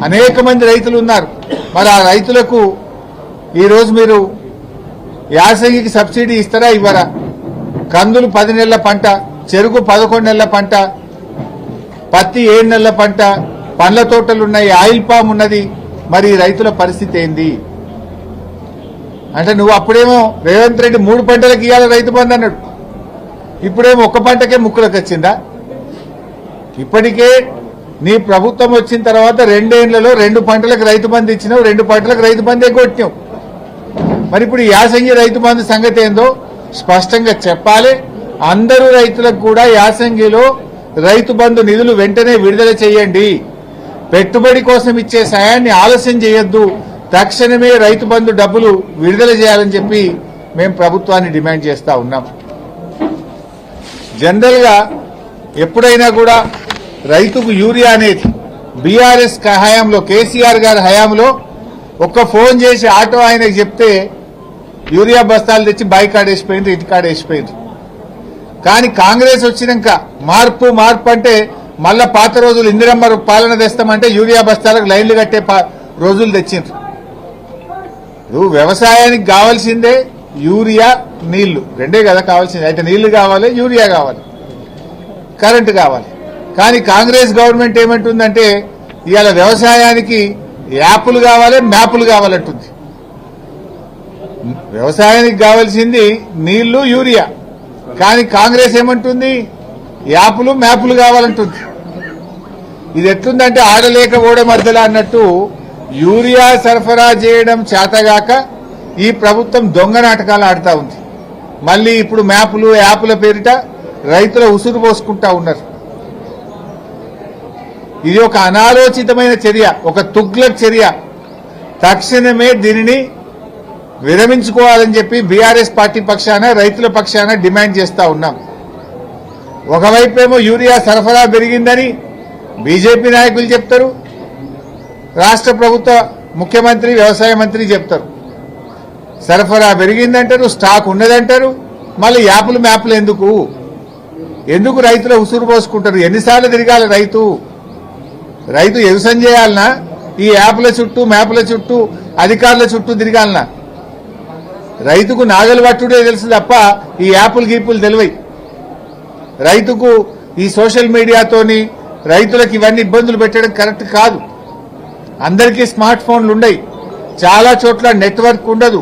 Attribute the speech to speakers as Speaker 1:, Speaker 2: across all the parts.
Speaker 1: అనేక మంది రైతులు ఉన్నారు. మరి ఆ రైతులకు ఈరోజు మీరు యాసంగికి సబ్సిడీ ఇస్తారా ఇవ్వరా? కందులు 10 నెలల పంట, చెరుకు 11 నెలల పంట, పత్తి 7 నెలల పంట, పండ్ల తోటలు ఉన్నాయి, ఆయిల్ పామ్ ఉన్నది. మరి రైతుల పరిస్థితి ఏంది అంటే నువ్వు అప్పుడేమో రేవంత్ రెడ్డి 3 పంటలకు ఇవ్వాలి రైతు బంధు అన్నాడు, ఇప్పుడేమో ఒక్క పంటకే ముక్కులకు వచ్చిందా? ఇప్పటికే నీ ప్రభుత్వం వచ్చిన తర్వాత 2 ఏళ్లలో 2 పంటలకు రైతు బంధు ఇచ్చినావు, 2 పంటలకు రైతు బంధే కొట్టినావు. మరి ఇప్పుడు యాసంగి రైతు బంధు సంగతి ఏందో స్పష్టంగా చెప్పాలి. అందరూ రైతులకు కూడా యాసంగిలో రైతు బంధు నిధులు వెంటనే విడుదల చేయండి. పెట్టుబడి కోసం ఇచ్చే సాయాన్ని ఆలస్యం చేయొద్దు. తక్షణమే రైతు బంధు డబ్బులు విడుదల చేయాలని చెప్పి మేము ప్రభుత్వాన్ని డిమాండ్ చేస్తా ఉన్నాం. జనరల్ గా ఎప్పుడైనా కూడా రైతుకు యూరియా అనేది బీఆర్ఎస్ హయాంలో, కేసీఆర్ గారి హయాంలో ఒక్క ఫోన్ చేసి ఆటో ఆయనకు చెప్తే యూరియా బస్తాలు తెచ్చి బాయికాడ్ వేసిపోయింది, ఇటుకాడ వేసిపోయింది. కానీ కాంగ్రెస్ వచ్చినాక మార్పు అంటే మళ్ళా పాత రోజులు ఇందిరమ్మ పాలన తెస్తామంటే యూరియా బస్తాలకు లైన్లు కట్టే రోజులు తెచ్చిండ్రు. నువ్వు వ్యవసాయానికి కావాల్సిందే యూరియా, నీళ్లు, రెండే కదా కావాల్సింది. అయితే నీళ్లు కావాలి, యూరియా కావాలి, కరెంటు కావాలి. కానీ కాంగ్రెస్ గవర్నమెంట్ ఏమంటుందంటే ఇవాళ వ్యవసాయానికి యాప్లు కావాలి, మ్యాపులు కావాలంటుంది. వ్యవసాయానికి కావాల్సింది నీళ్లు, యూరియా. కానీ కాంగ్రెస్ ఏమంటుంది యాప్లు, మ్యాపులు కావాలంటుంది. ఇది ఎట్లుందంటే ఆడలేక ఓడ మధ్యలో అన్నట్టు యూరియా సరఫరా చేయడం చేతగాక ఈ ప్రభుత్వం దొంగ నాటకాలు ఆడుతూ ఉంది. మళ్ళీ ఇప్పుడు మ్యాపులు, యాప్ల పేరిట రైతుల ఉసురు పోసుకుంటా ఉన్నారు. ఇది ఒక అనాలోచితమైన చర్య, ఒక తుగ్లక్ చర్య. తక్షణమే దీనిని విరమించుకోవాలని చెప్పి బీఆర్ఎస్ పార్టీ పక్షాన, రైతుల పక్షాన డిమాండ్ చేస్తా ఉన్నాం. ఒకవైపేమో యూరియా సరఫరా పెరిగిందని బీజేపీ నాయకులు చెప్తారు, రాష్ట్ర ప్రభుత్వ ముఖ్యమంత్రి, వ్యవసాయ మంత్రి చెప్తారు. సరఫరా పెరిగిందంటారు, స్టాక్ ఉన్నదంటారు. మళ్ళీ యాప్లు, మ్యాప్లు ఎందుకు రైతుల ఉసురు పోసుకుంటారు? ఎన్నిసార్లు తిరగాలి రైతు వ్యవసాయం చేయాలన్నా ఈ యాప్ల చుట్టూ, మ్యాప్ల చుట్టూ, అధికారుల చుట్టూ తిరగాలన్నా? రైతుకు నాగలు పట్టుడే తెలుసు తప్ప ఈ యాప్లు గీపులు తెలివై. రైతుకు ఈ సోషల్ మీడియాతోని రైతులకు ఇవన్నీ ఇబ్బందులు పెట్టడం కరెక్ట్ కాదు. అందరికీ స్మార్ట్ ఫోన్లు ఉన్నాయి, చాలా చోట్ల నెట్వర్క్ ఉండదు.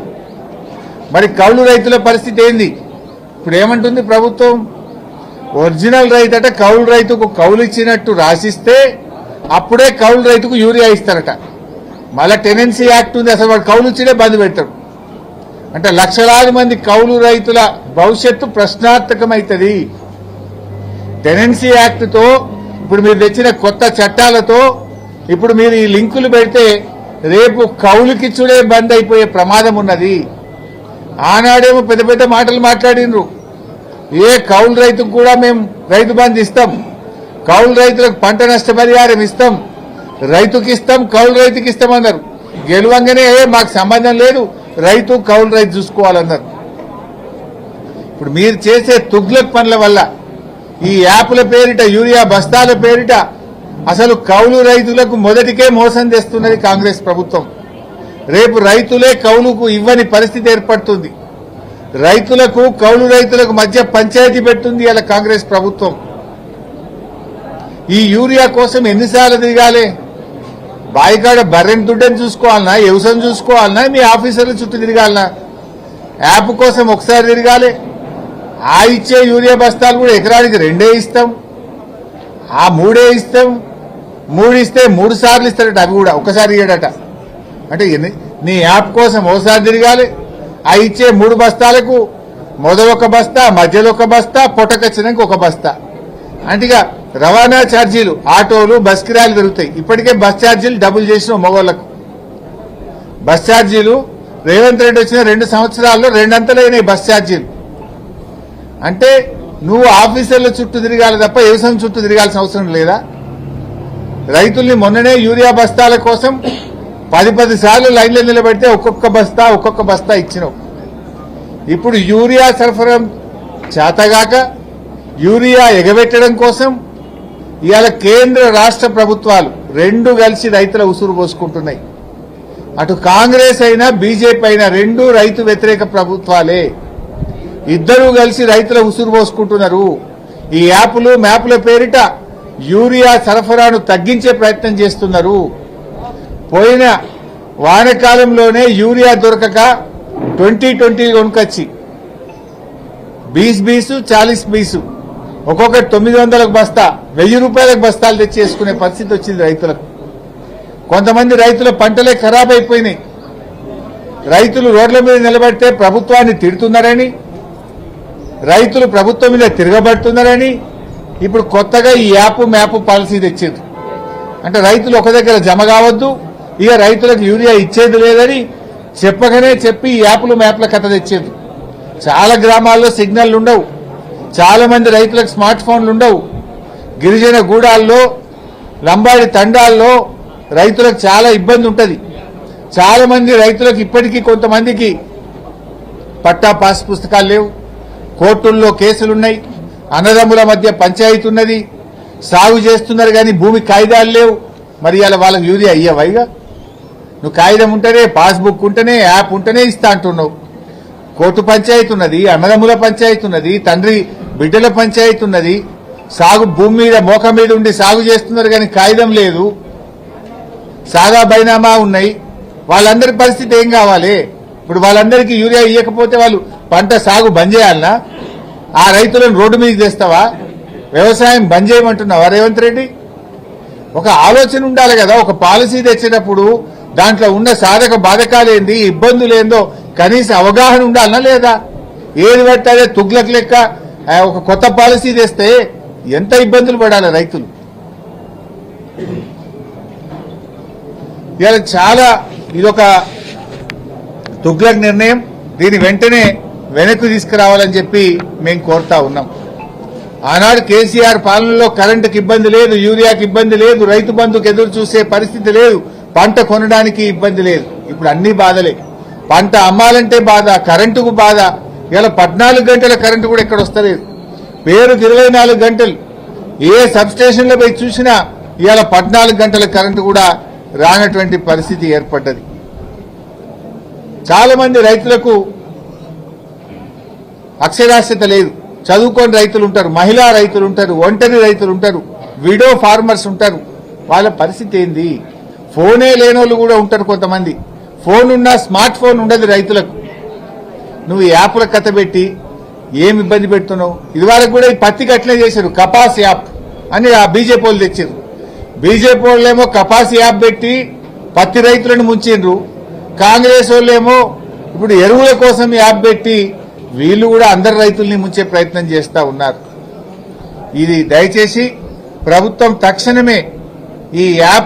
Speaker 1: మరి కౌలు రైతుల పరిస్థితి ఏంది? ఇప్పుడు ఏమంటుంది ప్రభుత్వం? ఒరిజినల్ రైతట కౌలు రైతుకు కౌలు ఇచ్చినట్టు రాసిస్తే అప్పుడే కౌలు రైతుకు యూరియా ఇస్తారట. మళ్ళా టెనెన్సీ యాక్ట్ ఉంది, అసలు వాడు కౌలు ఇచ్చినే బంద్ పెడతాడు. అంటే లక్షలాది మంది కౌలు రైతుల భవిష్యత్తు ప్రశ్నార్థకమైతుంది. టెనెన్సీ యాక్ట్తో, ఇప్పుడు మీరు తెచ్చిన కొత్త చట్టాలతో ఇప్పుడు మీరు ఈ లింకులు పెడితే రేపు కౌలుకిచ్చుడే బంద్ అయిపోయే ప్రమాదం ఉన్నది. ఆనాడేమో పెద్ద పెద్ద మాటలు మాట్లాడినరు, ఏ కౌలు రైతుకు కూడా మేము రైతు బంధు ఇస్తాం, కౌలు రైతులకు పంట నష్టపరిహారం ఇస్తాం, రైతుకి ఇస్తాం, కౌలు రైతుకి ఇస్తామన్నారు. గెలువంగానే మాకు సంబంధం లేదు, కౌలు రైతు చూసుకోవాలన్నారు. ఇప్పుడు మీరు చేసే తుగ్లక్ పనుల వల్ల ఈ యాప్ల పేరిట, యూరియా బస్తాల పేరిట అసలు కౌలు రైతులకు మొదటికే మోసం చేస్తున్నది కాంగ్రెస్ ప్రభుత్వం. రేపు రైతులే కౌలుకు ఇవ్వని పరిస్థితి ఏర్పడుతుంది. రైతులకు, కౌలు రైతులకు మధ్య పంచాయతీ పెడుతుంది ఇలా కాంగ్రెస్ ప్రభుత్వం. ఈ యూరియా కోసం ఎన్నిసార్లు తిరగాలి? బాయికాడ బర్రెని దుడ్డని చూసుకోవాలన్నా, వ్యవసాయం చూసుకోవాలన్నా, మీ ఆఫీసర్ల చుట్టూ తిరగాలన్నా? యాప్ కోసం ఒకసారి తిరగాలి. ఆ ఇచ్చే యూరియా బస్తాలు కూడా ఎకరానికి 2 ఇస్తాం, ఆ 3 ఇస్తాం. 3 ఇస్తే 3 సార్లు ఇస్తాడట, అవి కూడా ఒకసారి ఇయ్యడట. అంటే నీ యాప్ కోసం ఒకసారి తిరగాలి. ఆ ఇచ్చే 3 బస్తాలకు మొదలు ఒక బస్తా, మధ్యలో ఒక బస్తా, పొట్టకొచ్చినాక ఒక బస్తా. అంటే ఇక రవాణా ఛార్జీలు, ఆటోలు, బస్ కిరాయిలు పెరుగుతాయి. ఇప్పటికే బస్ ఛార్జీలు డబుల్ చేసిన మగవాళ్లకు. బస్ ఛార్జీలు రేవంత్ రెడ్డి వచ్చిన 2 సంవత్సరాల్లో 2 అంతలైనాయి బస్ ఛార్జీలు. అంటే నువ్వు ఆఫీసర్ల చుట్టూ తిరగాలి తప్ప వ్యవసాయం చుట్టూ తిరగాల్సిన అవసరం లేదా? రైతుల్ని మొన్ననే యూరియా బస్తాల కోసం 10 సార్లు లైన్లో నిలబెడితే ఒక్కొక్క బస్తా ఇచ్చినావు. ఇప్పుడు యూరియా సరఫరా చేతగాక యూరియా ఎగబెట్టడం కోసం ఇవాళ కేంద్ర రాష్ట్ర ప్రభుత్వాలు రెండు కలిసి రైతుల ఉసురు పోసుకుంటున్నాయి. అటు కాంగ్రెస్ అయినా బీజేపీ అయినా రెండు రైతు వ్యతిరేక ప్రభుత్వాలే. ఇద్దరూ కలిసి రైతుల ఉసురు పోసుకుంటున్నారు. ఈ యాప్లు మ్యాప్ల పేరిట యూరియా సరఫరాను తగ్గించే ప్రయత్నం చేస్తున్నారు. పోయిన వానకాలంలోనే యూరియా దొరకక 2020 కొనుకొచ్చి 20 40 ఒక్కొక్కటి 900 బస్తా 1000 రూపాయలకు బస్తాలు తెచ్చేసుకునే పరిస్థితి వచ్చింది రైతులకు. కొంతమంది రైతుల పంటలే ఖరాబ్ అయిపోయినాయి. రైతులు రోడ్ల మీద నిలబడితే ప్రభుత్వాన్ని తిడుతున్నారని, రైతులు ప్రభుత్వం మీద తిరగబడుతున్నారని ఇప్పుడు కొత్తగా ఈ యాప్ మ్యాప్ పాలసీ తెచ్చారు. అంటే రైతులు ఒక దగ్గర జమ కావద్దు, ఇక రైతులకు యూరియా ఇచ్చేది లేదని చెప్పగానే చెప్పి ఈ యాప్లు మ్యాప్ల కథ తెచ్చేది. చాలా గ్రామాల్లో సిగ్నల్ ఉండవు, చాలా మంది రైతులకు స్మార్ట్ ఫోన్లు ఉండవు. గిరిజన గూడాల్లో లంబాడి తండాల్లో రైతులకు చాలా ఇబ్బంది ఉంటుంది. చాలా మంది రైతులకు ఇప్పటికీ కొంతమందికి పట్టా పాస్ పుస్తకాలు లేవు, కోర్టుల్లో కేసులున్నాయి, అన్నదమ్ముల మధ్య పంచాయతీ ఉన్నది, సాగు చేస్తున్నారు కానీ భూమి కాయిదాలు లేవు. మరి అలా వాళ్ళకి యూరియా అయ్యావైగా? నువ్వు కాగితం ఉంటేనే, పాస్బుక్ ఉంటేనే, యాప్ ఉంటేనే ఇస్తా అంటున్నావు. కోర్టు పంచాయతీ ఉన్నది, అన్నదమ్ముల పంచాయతీ ఉన్నది, తండ్రి బిడ్డల పంచాయతీ ఉన్నది. సాగు భూమి మీద మోక మీద ఉండి సాగు చేస్తున్నారు కానీ కాగితం లేదు, సాదా బైనామా ఉన్నాయి. వాళ్ళందరి పరిస్థితి ఏం కావాలి? ఇప్పుడు వాళ్ళందరికీ యూరియా ఇవ్వకపోతే వాళ్ళు పంట సాగు బంద్ చేయాలనా? ఆ రైతులను రోడ్డు మీదకి తెస్తావా? వ్యవసాయం బంద్ చేయమంటున్నావా రేవంత్ రెడ్డి? ఒక ఆలోచన ఉండాలి కదా. ఒక పాలసీ తెచ్చేటప్పుడు దాంట్లో ఉన్న సాధక బాధకాలేంది, ఇబ్బందులేందో కనీస అవగాహన ఉండాలనా లేదా? ఏది పడితే అదే తుగ్లక్ లెక్క ఒక కొత్త పాలసీ తెస్తే ఎంత ఇబ్బందులు పడాలి రైతులు. ఇవాళ చాలా ఇదొక తుగ్లక్ నిర్ణయం. దీని వెంటనే వెనక్కి తీసుకురావాలని చెప్పి మేము కోరుతా ఉన్నాం. ఆనాడు కేసీఆర్ పాలనలో కరెంటుకి ఇబ్బంది లేదు, యూరియాకి ఇబ్బంది లేదు, రైతు బంధుకు ఎదురు చూసే పరిస్థితి లేదు, పంట కొనడానికి ఇబ్బంది లేదు. ఇప్పుడు అన్ని బాధలే. పంట అమ్మాలంటే బాధ, కరెంటుకు బాధ. ఇలా 14 గంటల కరెంటు కూడా ఎక్కడ వస్తలేదు. పేరుకు 24 గంటలు. ఏ సబ్ స్టేషన్లో పోయి చూసినా ఇవాళ 14 గంటల కరెంటు కూడా రానటువంటి పరిస్థితి ఏర్పడ్డది. చాలా మంది రైతులకు అక్షరాస్యత లేదు. చదువుకొని రైతులు ఉంటారు, మహిళా రైతులు ఉంటారు, ఒంటరి రైతులు ఉంటారు, విడో ఫార్మర్స్ ఉంటారు. వాళ్ళ పరిస్థితి ఏంది? ఫోనే లేనోళ్ళు కూడా ఉంటారు కొంతమంది. ఫోన్ ఉన్నా స్మార్ట్ ఫోన్ ఉండదు రైతులకు. నువ్వు యాప్ల కథ పెట్టి ఏమి ఇబ్బంది పెడుతున్నావు? ఇదివరకు కూడా ఈ పత్తికి అట్లే చేశారు, కపాస్ యాప్ అని ఆ బీజేపీ వాళ్ళు తెచ్చారు. బీజేపీ వాళ్ళేమో కపాస్ యాప్ పెట్టి పత్తి రైతులను ముంచిండ్రు. కాంగ్రెస్ వాళ్ళేమో ఇప్పుడు ఎరువుల కోసం యాప్ పెట్టి వీళ్ళు కూడా అందరు రైతుల్ని ముంచే ప్రయత్నం చేస్తా ఉన్నారు. ఇది దయచేసి ప్రభుత్వం తక్షణమే ఈ యాప్